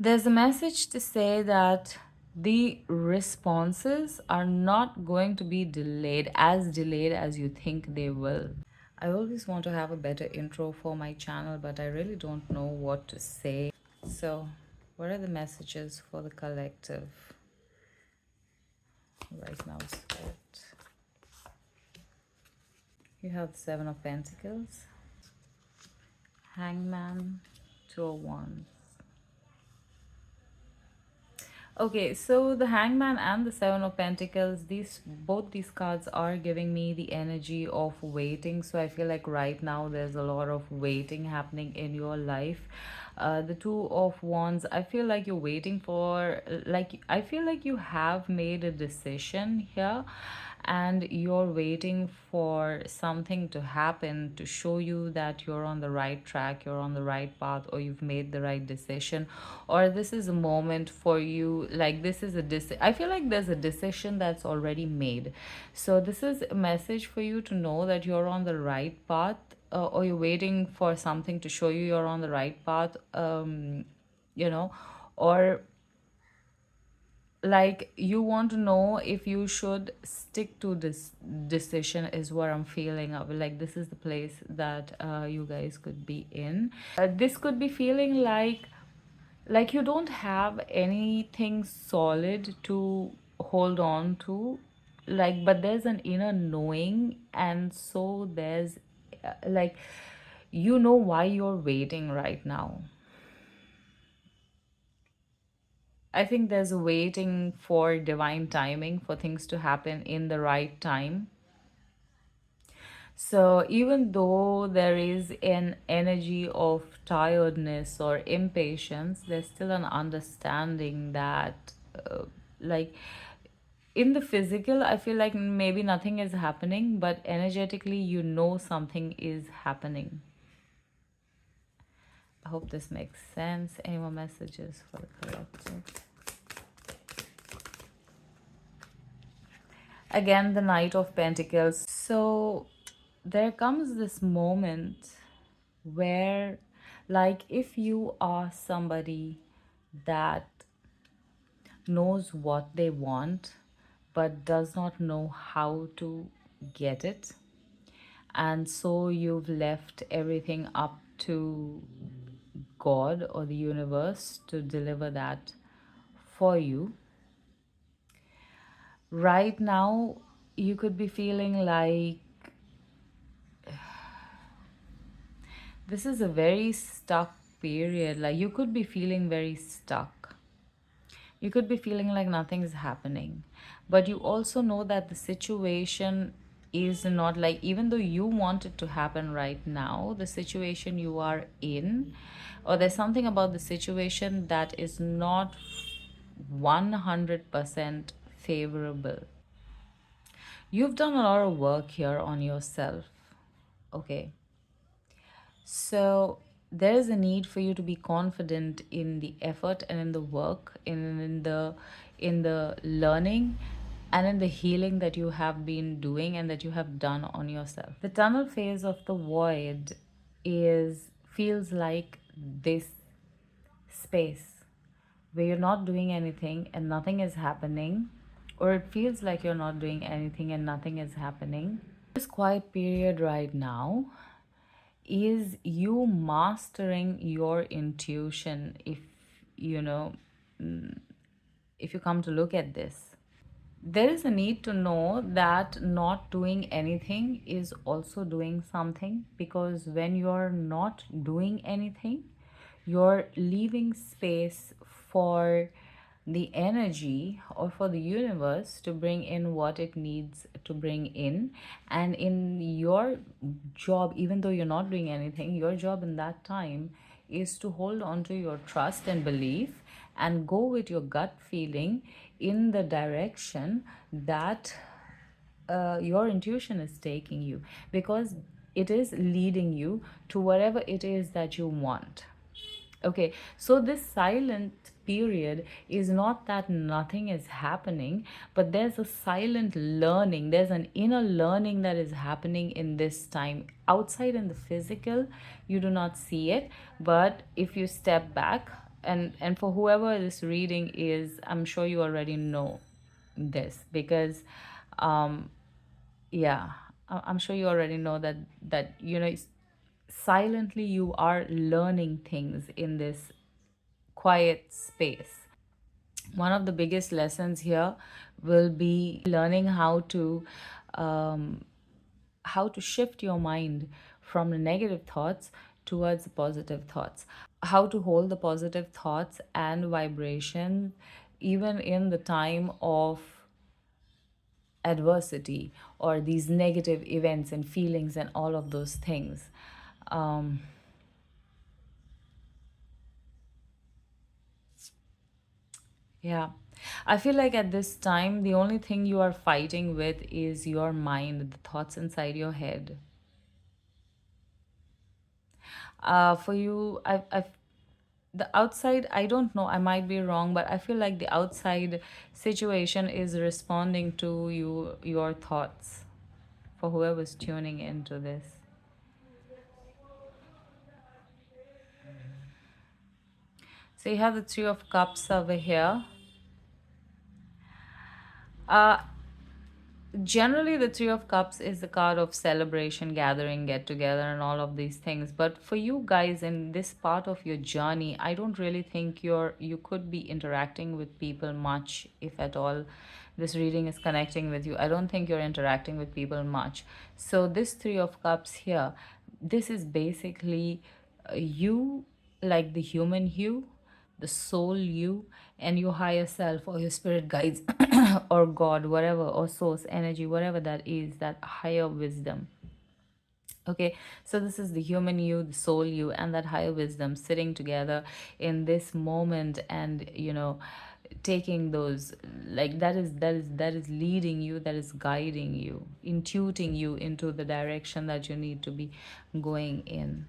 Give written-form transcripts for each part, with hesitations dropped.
There's a message to say that the responses are not going to be delayed as you think they will. I always want to have a better intro for my channel, but I really don't know what to say. So, what are the messages for the collective right now, Spirit? You have the Seven of Pentacles, Hangman, Two of Wands. Okay, so the Hangman and the Seven of Pentacles, both these cards are giving me the energy of waiting. So I feel like right now there's a lot of waiting happening in your life. The Two of Wands, I feel like you're waiting for, like, I feel like you have made a decision here and you're waiting for something to happen to show you that you're on the right track, you're on the right path, or you've made the right decision, or this is a moment for you, like this is I feel like there's a decision that's already made. So this is a message for you to know that you're on the right path, or you're waiting for something to show you you're on the right path, you know, or like you want to know if you should stick to this decision, is what I'm feeling of. Like this is the place that you guys could be in. This could be feeling like you don't have anything solid to hold on to, like, but there's an inner knowing, and so there's like, you know why you're waiting right now. I think there's a waiting for divine timing for things to happen in the right time. So even though there is an energy of tiredness or impatience, there's still an understanding that, like, in the physical, I feel like maybe nothing is happening, but energetically, you know something is happening. I hope this makes sense. Any more messages for the collective? Again, the Knight of Pentacles. So there comes this moment where, like, if you are somebody that knows what they want but does not know how to get it, and so you've left everything up to God or the universe to deliver that for you. Right now, you could be feeling like this is a very stuck period. Like you could be feeling very stuck. You could be feeling like nothing is happening. But you also know that the situation is not like, even though you want it to happen right now, the situation you are in, or there's something about the situation that is not 100% favorable. You've done a lot of work here on yourself. Okay. So there is a need for you to be confident in the effort and in the work, in the learning and in the healing that you have been doing and that you have done on yourself. The tunnel phase of the void is feels like this space where you're not doing anything and nothing is happening, or it feels like you're not doing anything and nothing is happening. This quiet period right now is you mastering your intuition, if you know, if you come to look at this. There is a need to know that not doing anything is also doing something, because when you're not doing anything, you're leaving space for the energy or for the universe to bring in what it needs to bring in. And in your job, even though you're not doing anything, your job in that time is to hold on to your trust and belief and go with your gut feeling in the direction that your intuition is taking you, because it is leading you to whatever it is that you want. Okay, so this silent period is not that nothing is happening, but there's a silent learning. There's an inner learning that is happening in this time. Outside in the physical, you do not see it, but if you step back, And for whoever this reading is, I'm sure you already know this, because um yeah, I'm sure you already know that silently you are learning things in this quiet space. One of the biggest lessons here will be learning um, how to shift your mind from the negative thoughts towards the positive thoughts, how to hold the positive thoughts and vibration even in the time of adversity or these negative events and feelings and all of those things. um, yeah, I feel like at this time the only thing you are fighting with is your mind, the thoughts inside your head. For you, I've the outside, I don't know, I might be wrong, but I feel like the outside situation is responding to your thoughts, for whoever's tuning into this. So you have the Three of Cups over here. uh Generally, the Three of Cups is the card of celebration, gathering, get together, and all of these things. But for you guys in this part of your journey, I don't really think you could be interacting with people much, if at all. This reading is connecting with you. I don't think you're interacting with people much. So this Three of Cups here, this is basically you, like the human you, the soul you, and your higher self or your spirit guides or God, whatever, or source energy, whatever that is, that higher wisdom. Okay, so this is the human you, the soul you, and that higher wisdom sitting together in this moment, and taking those, like, that is leading you, that is guiding you, intuiting you into the direction that you need to be going in.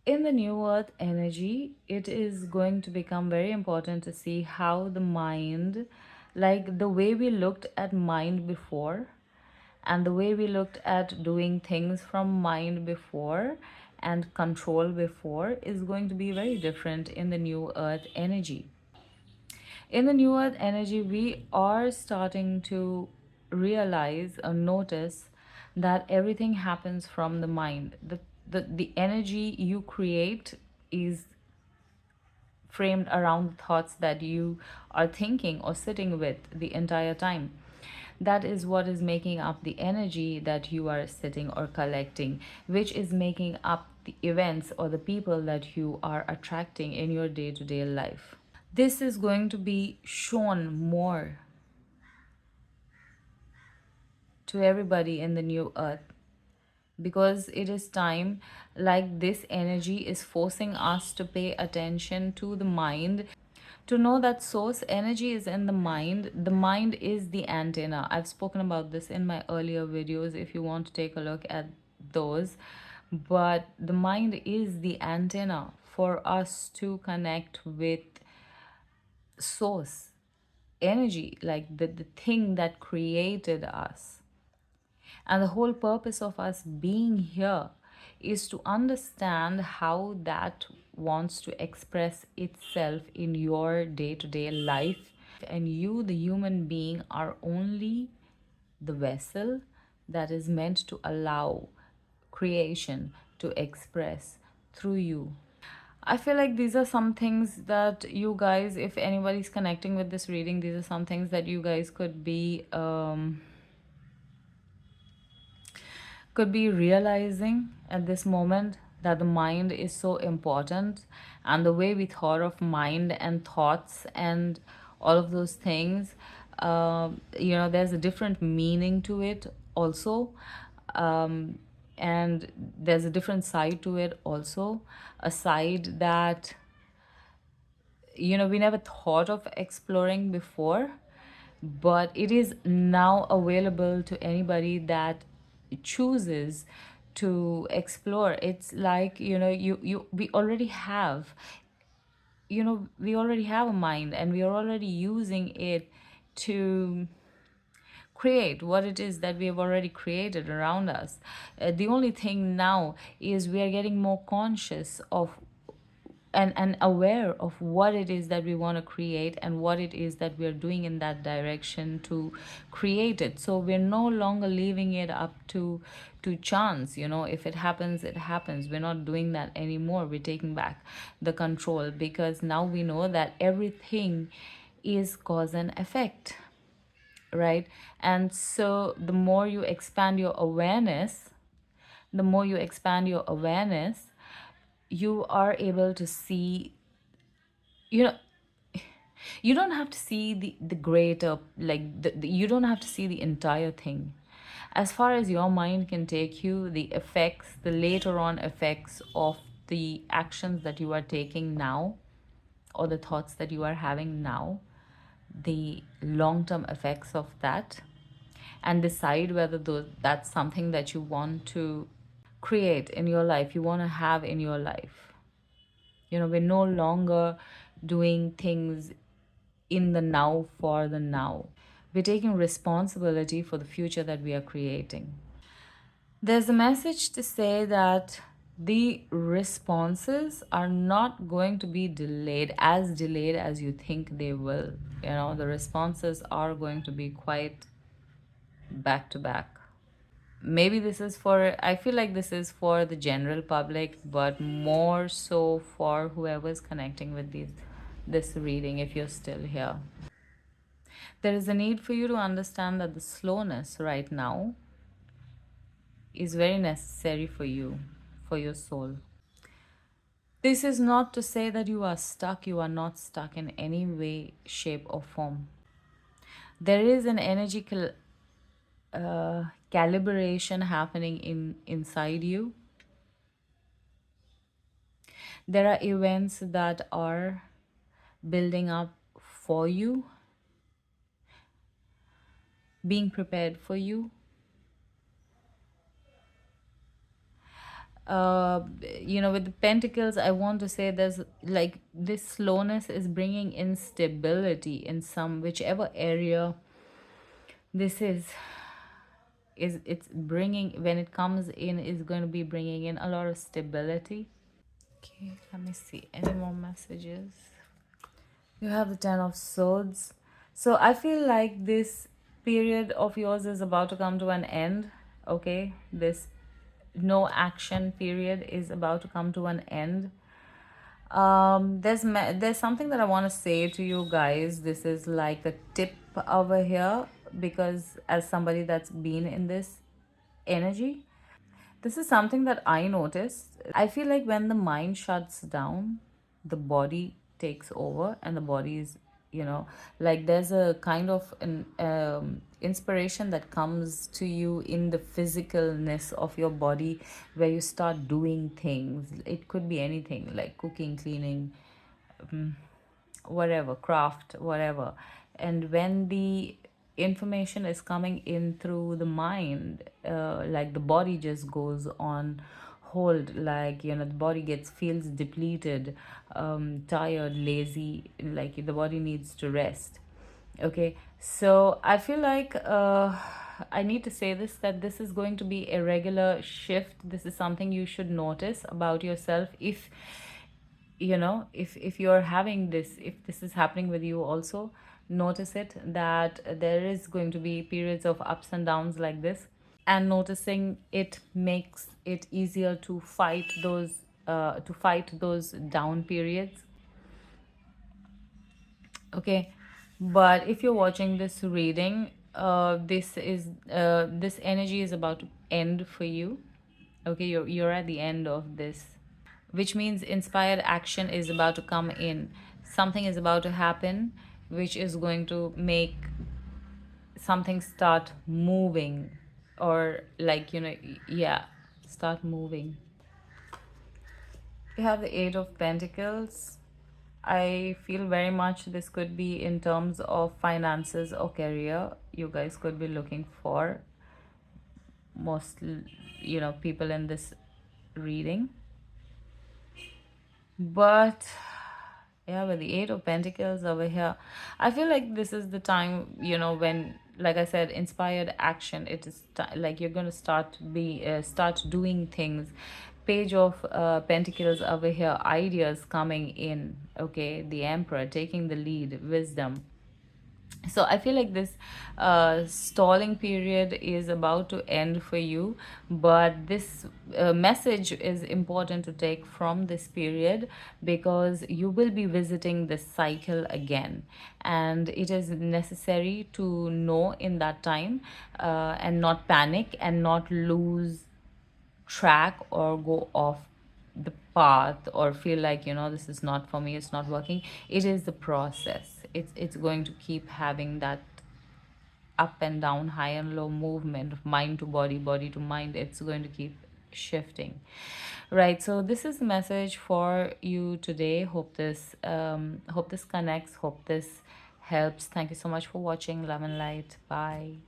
In the new earth energy, it is going to become very important to see how the mind, like the way we looked at mind before and the way we looked at doing things from mind before and control before, is going to be very different in the new earth energy. In the new earth energy, we are starting to realize or notice that everything happens from the mind. The energy you create is framed around thoughts that you are thinking or sitting with the entire time. That is what is making up the energy that you are sitting or collecting, which is making up the events or the people that you are attracting in your day to day life. This is going to be shown more to everybody in the new earth, because it is time, like this energy is forcing us to pay attention to the mind, to know that source energy is in the mind. The mind is the antenna. I've spoken about this in my earlier videos if you want to take a look at those. But the mind is the antenna for us to connect with source energy, like the thing that created us. And the whole purpose of us being here is to understand how that wants to express itself in your day to day life. And you, the human being, are only the vessel that is meant to allow creation to express through you. I feel like these are some things that you guys, if anybody's connecting with this reading, these are some things that you guys could be realizing at this moment, that the mind is so important, and the way we thought of mind and thoughts and all of those things, there's a different meaning to it also. And there's a different side to it also, a side that we never thought of exploring before, but it is now available to anybody that chooses to explore. It's like, we already have a mind, and we are already using it to create what it is that we have already created around us. The only thing now is we are getting more conscious of and aware of what it is that we want to create and what it is that we're doing in that direction to create it. So we're no longer leaving it up to chance. If it happens, it happens. We're not doing that anymore. We're taking back the control, because now we know that everything is cause and effect, right? And so the more you expand your awareness, the more you expand your awareness, you are able to see, you know you don't have to see the greater, like you don't have to see the entire thing. As far as your mind can take you, the effects, the later on effects of the actions that you are taking now, or the thoughts that you are having now, the long term effects of that, and decide whether that's something that you want to create in your life, you want to have in your life. We're no longer doing things in the now for the now. We're taking responsibility for the future that we are creating. There's a message to say that the responses are not going to be delayed as you think they will. The responses are going to be quite back to back. Maybe I feel like this is for the general public, but more so for whoever's connecting with this reading, if you're still here. There is a need for you to understand that the slowness right now is very necessary for you, for your soul. This is not to say that you are stuck. You are not stuck in any way, shape, or form. There is an energy calibration happening inside you. There are events that are building up for you, being prepared for you. uh with the pentacles, I want to say there's like this slowness is bringing instability in some whichever area this is it's bringing, when it comes in, is going to be bringing in a lot of stability. Okay, let me see any more messages. You have the Ten of Swords. So I feel like this period of yours is about to come to an end. Okay, this no action period is about to come to an end. There's something that I want to say to you guys. This is like a tip over here, because as somebody that's been in this energy, this is something that I noticed. I feel like when the mind shuts down, the body takes over, and the body is, like there's a kind of an inspiration that comes to you in the physicalness of your body, where you start doing things. It could be anything like cooking, cleaning, whatever, craft, whatever. And when the information is coming in through the mind, like the body just goes on hold, like the body feels depleted, tired, lazy, like the body needs to rest. Okay, so I feel like I need to say this, that this is going to be a regular shift. This is something you should notice about yourself. If you're having this, if this is happening with you also, notice it, that there is going to be periods of ups and downs like this, and noticing it makes it easier to fight those down periods. Okay, but if you're watching this reading, this energy is about to end for you. Okay, you're at the end of this, which means inspired action is about to come in. Something is about to happen, which is going to make something start moving, or like yeah, start moving. You have the Eight of Pentacles. I feel very much this could be in terms of finances or career. You guys could be looking for, most people in this reading. But yeah, with the Eight of Pentacles over here, I feel like this is the time, when like I said, inspired action. It is like you're going to start doing things. Page of Pentacles over here, ideas coming in. Okay, the Emperor taking the lead, wisdom. So I feel like this stalling period is about to end for you, but this message is important to take from this period, because you will be visiting this cycle again, and it is necessary to know in that time, and not panic and not lose track or go off the path, or feel like, this is not for me, it's not working. It is the process. It's going to keep having that up and down, high and low movement of mind to body, body to mind. It's going to keep shifting. Right. So this is the message for you today. Hope this connects. Hope this helps. Thank you so much for watching. Love and light. Bye.